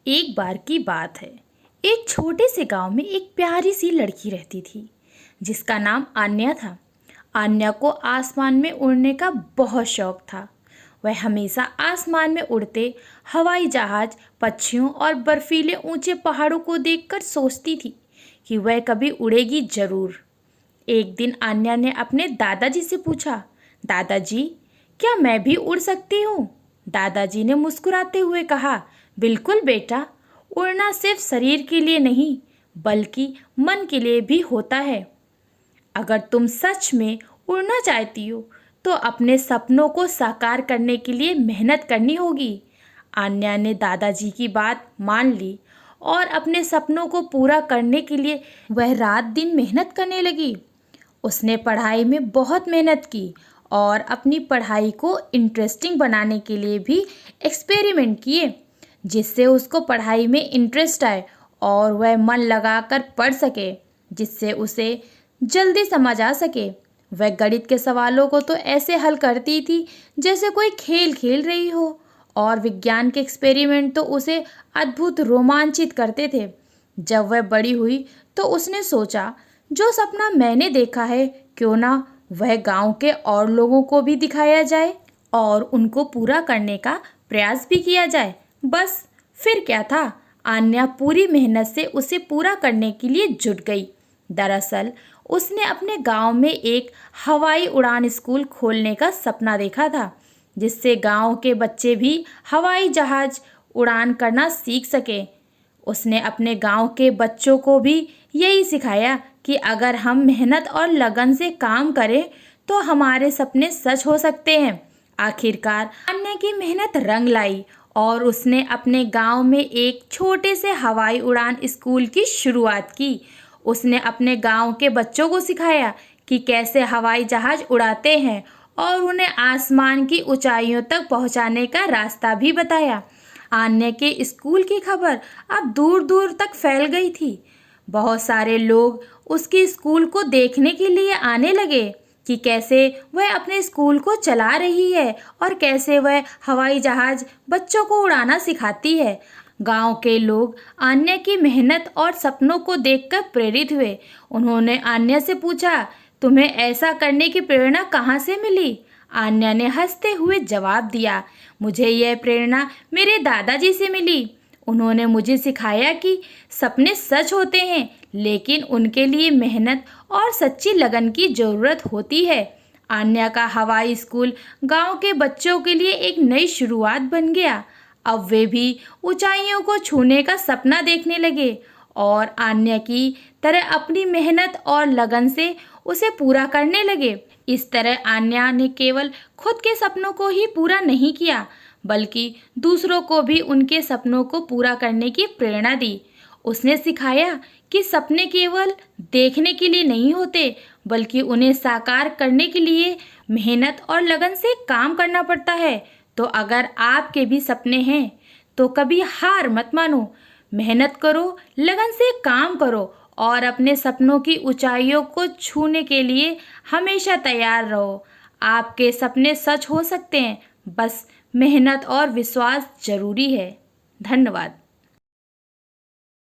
एक बार की बात है। एक छोटे से गांव में एक प्यारी सी लड़की रहती थी जिसका नाम आन्या था। आन्या को आसमान में उड़ने का बहुत शौक था। वह हमेशा आसमान में उड़ते हवाई जहाज, पक्षियों और बर्फीले ऊंचे पहाड़ों को देखकर सोचती थी कि वह कभी उड़ेगी जरूर। एक दिन आन्या ने अपने दादाजी से पूछा, दादाजी, क्या मैं भी उड़ सकती हूँ? दादाजी ने मुस्कुराते हुए कहा, बिल्कुल बेटा, उड़ना सिर्फ शरीर के लिए नहीं बल्कि मन के लिए भी होता है। अगर तुम सच में उड़ना चाहती हो तो अपने सपनों को साकार करने के लिए मेहनत करनी होगी। आन्या ने दादाजी की बात मान ली और अपने सपनों को पूरा करने के लिए वह रात दिन मेहनत करने लगी। उसने पढ़ाई में बहुत मेहनत की और अपनी पढ़ाई को इंटरेस्टिंग बनाने के लिए भी एक्सपेरिमेंट किए, जिससे उसको पढ़ाई में इंटरेस्ट आए और वह मन लगाकर पढ़ सके, जिससे उसे जल्दी समझ आ सके। वह गणित के सवालों को तो ऐसे हल करती थी जैसे कोई खेल खेल रही हो, और विज्ञान के एक्सपेरिमेंट तो उसे अद्भुत रोमांचित करते थे। जब वह बड़ी हुई तो उसने सोचा, जो सपना मैंने देखा है क्यों ना वह गांव के और लोगों को भी दिखाया जाए और उनको पूरा करने का प्रयास भी किया जाए। बस फिर क्या था, आन्या पूरी मेहनत से उसे पूरा करने के लिए जुट गई। दरअसल उसने अपने गांव में एक हवाई उड़ान स्कूल खोलने का सपना देखा था, जिससे गांव के बच्चे भी हवाई जहाज उड़ान करना सीख सके। उसने अपने गांव के बच्चों को भी यही सिखाया कि अगर हम मेहनत और लगन से काम करें तो हमारे सपने सच हो सकते हैं। आखिरकार अन्य की मेहनत रंग लाई और उसने अपने गांव में एक छोटे से हवाई उड़ान स्कूल की शुरुआत की। उसने अपने गांव के बच्चों को सिखाया कि कैसे हवाई जहाज उड़ाते हैं और उन्हें आसमान की ऊंचाइयों तक पहुंचाने का रास्ता भी बताया। आन्या के स्कूल की खबर अब दूर दूर तक फैल गई थी। बहुत सारे लोग उसके स्कूल को देखने के लिए आने लगे कि कैसे वह अपने स्कूल को चला रही है और कैसे वह हवाई जहाज बच्चों को उड़ाना सिखाती है। गांव के लोग आन्या की मेहनत और सपनों को देखकर प्रेरित हुए। उन्होंने आन्या से पूछा, तुम्हें ऐसा करने की प्रेरणा कहाँ से मिली? आन्या ने हंसते हुए जवाब दिया, मुझे यह प्रेरणा मेरे दादाजी से मिली। उन्होंने मुझे सिखाया कि सपने सच होते हैं, लेकिन उनके लिए मेहनत और सच्ची लगन की ज़रूरत होती है। आन्या का हवाई स्कूल गांव के बच्चों के लिए एक नई शुरुआत बन गया। अब वे भी ऊंचाइयों को छूने का सपना देखने लगे और आन्या की तरह अपनी मेहनत और लगन से उसे पूरा करने लगे। इस तरह आन्या ने केवल खुद के सपनों को ही पूरा नहीं किया, बल्कि दूसरों को भी उनके सपनों को पूरा करने की प्रेरणा दी। उसने सिखाया कि सपने केवल देखने के लिए नहीं होते, बल्कि उन्हें साकार करने के लिए मेहनत और लगन से काम करना पड़ता है। तो अगर आपके भी सपने हैं तो कभी हार मत मानो, मेहनत करो, लगन से काम करो और अपने सपनों की ऊंचाइयों को छूने के लिए हमेशा तैयार रहो। आपके सपने सच हो सकते हैं, बस मेहनत और विश्वास जरूरी है। धन्यवाद।